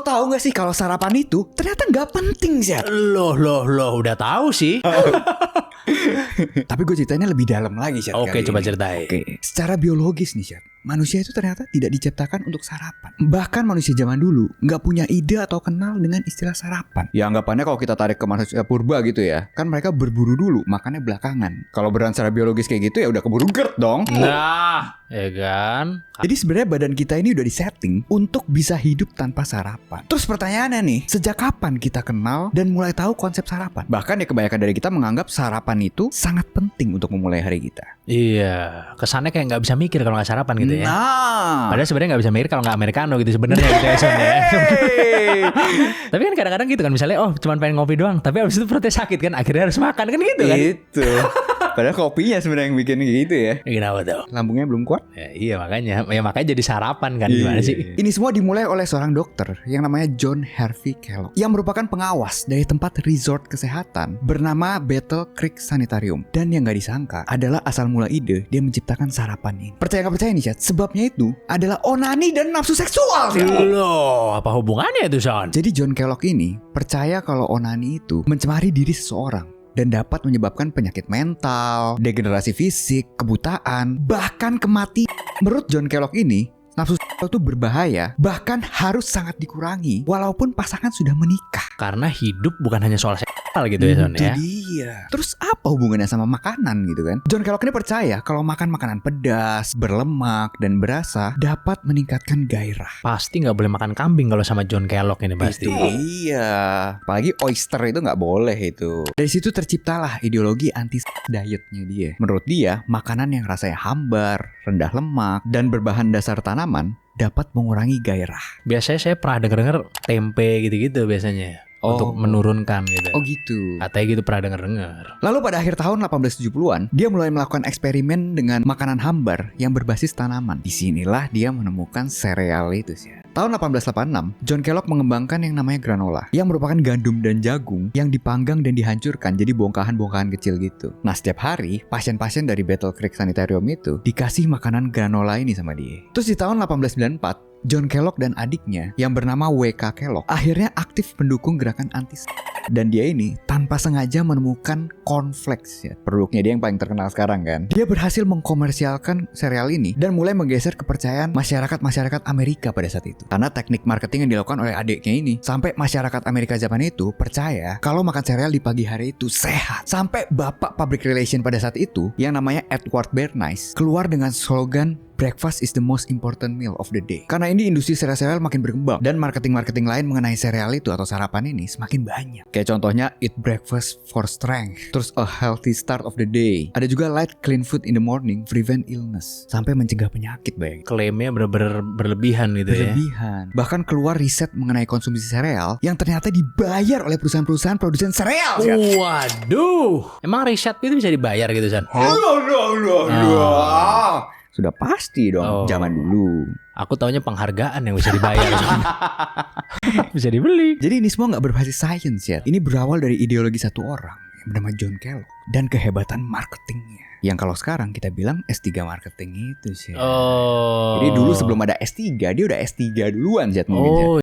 tahu nggak sih kalau sarapan itu ternyata nggak penting sih. Loh, udah tahu sih. Tapi gue ceritanya lebih dalam lagi Syat. Oke, kali coba ini. ceritain. Oke, secara biologis nih Syat, manusia itu ternyata tidak diciptakan untuk sarapan. Bahkan manusia zaman dulu nggak punya ide atau kenal dengan istilah sarapan. Ya anggapannya kalau kita tarik ke manusia purba gitu ya, kan mereka berburu dulu, makannya belakangan. Kalau beran secara biologis kayak gitu ya udah keburu GERD dong. Nah, ya kan? Jadi sebenarnya badan kita ini udah disetting untuk bisa hidup tanpa sarapan. Terus pertanyaannya nih, sejak kapan kita kenal dan mulai tahu konsep sarapan? Bahkan ya kebanyakan dari kita menganggap sarapan itu sangat penting untuk memulai hari kita. Iya, kesannya kayak nggak bisa mikir kalau nggak sarapan gitu ya. Nah, Padahal sebenarnya nggak bisa mikir kalau nggak americano gitu sebenarnya gitu ya, Son, ya. Tapi kan kadang-kadang gitu kan, misalnya cuma pengen ngopi doang, tapi abis itu perutnya sakit kan, akhirnya harus makan kan gitu kan. Itu. Padahal kopinya sebenarnya yang bikin gitu ya. Kenapa tuh? Lambungnya belum kuat. Ya, iya makanya jadi sarapan kan, gimana sih? Ini semua dimulai oleh seorang dokter yang namanya John Harvey Kellogg, yang merupakan pengawas dari tempat resort kesehatan bernama Battle Creek Sanitarium. Dan yang gak disangka adalah asal mula ide dia menciptakan sarapan ini. Percaya gak percaya nih Chat, sebabnya itu adalah onani dan nafsu seksual. Loh, apa hubungannya itu, Son? Jadi John Kellogg ini percaya kalau onani itu mencemari diri seseorang dan dapat menyebabkan penyakit mental, degenerasi fisik, kebutaan, bahkan kematian. Menurut John Kellogg ini, nafsu seksual itu berbahaya, bahkan harus sangat dikurangi walaupun pasangan sudah menikah. Karena hidup bukan hanya soal seksual gitu ya, Son Itu ya. dia. Terus apa hubungannya sama makanan gitu kan? John Kellogg ini percaya kalau makan makanan pedas, berlemak, dan berasa dapat meningkatkan gairah. Pasti nggak boleh makan kambing kalau sama John Kellogg ini pasti. Itu iya. Apalagi oyster itu nggak boleh itu. Dari situ terciptalah ideologi anti dietnya dia. Menurut dia, makanan yang rasanya hambar, rendah lemak, dan berbahan dasar tanaman dapat mengurangi gairah. Biasanya saya pernah denger tempe gitu-gitu biasanya. Untuk menurunkan gitu. Oh gitu. Katanya gitu, pernah denger. Lalu pada akhir tahun 1870-an, dia mulai melakukan eksperimen dengan makanan hambar yang berbasis tanaman. Disinilah dia menemukan sereal itu sih. Tahun 1886, John Kellogg mengembangkan yang namanya granola, yang merupakan gandum dan jagung yang dipanggang dan dihancurkan jadi bongkahan-bongkahan kecil gitu. Nah, setiap hari, pasien-pasien dari Battle Creek Sanitarium itu dikasih makanan granola ini sama dia. Terus di tahun 1894, John Kellogg dan adiknya yang bernama W.K. Kellogg akhirnya aktif mendukung gerakan anti dan dia ini tanpa sengaja menemukan cornflakes ya. Produknya dia yang paling terkenal sekarang kan. Dia berhasil mengkomersialkan sereal ini dan mulai menggeser kepercayaan masyarakat Amerika pada saat itu. Karena teknik marketing yang dilakukan oleh adiknya ini sampai masyarakat Amerika zaman itu percaya kalau makan sereal di pagi hari itu sehat. Sampai bapak public relation pada saat itu yang namanya Edward Bernays keluar dengan slogan breakfast is the most important meal of the day. Karena ini industri sereal makin berkembang dan marketing lain mengenai sereal itu atau sarapan ini semakin banyak. Kayak contohnya eat breakfast for strength, terus a healthy start of the day. Ada juga light clean food in the morning, prevent illness, sampai mencegah penyakit, bayang. Klaimnya bener-bener berlebihan gitu ya. Berlebihan. Bahkan keluar riset mengenai konsumsi sereal yang ternyata dibayar oleh perusahaan-perusahaan produsen sereal. Waduh, emang riset itu bisa dibayar gitu, San? Sudah pasti dong, zaman dulu. Aku taunya penghargaan yang bisa dibayar. Bisa dibeli. Jadi ini semua gak berbasis sains ya. Ini berawal dari ideologi satu orang yang bernama John Kellogg dan kehebatan marketingnya. Yang kalau sekarang kita bilang S3 marketing itu sih. Oh. Jadi dulu sebelum ada S3 dia udah S3 duluan Zat mungkin.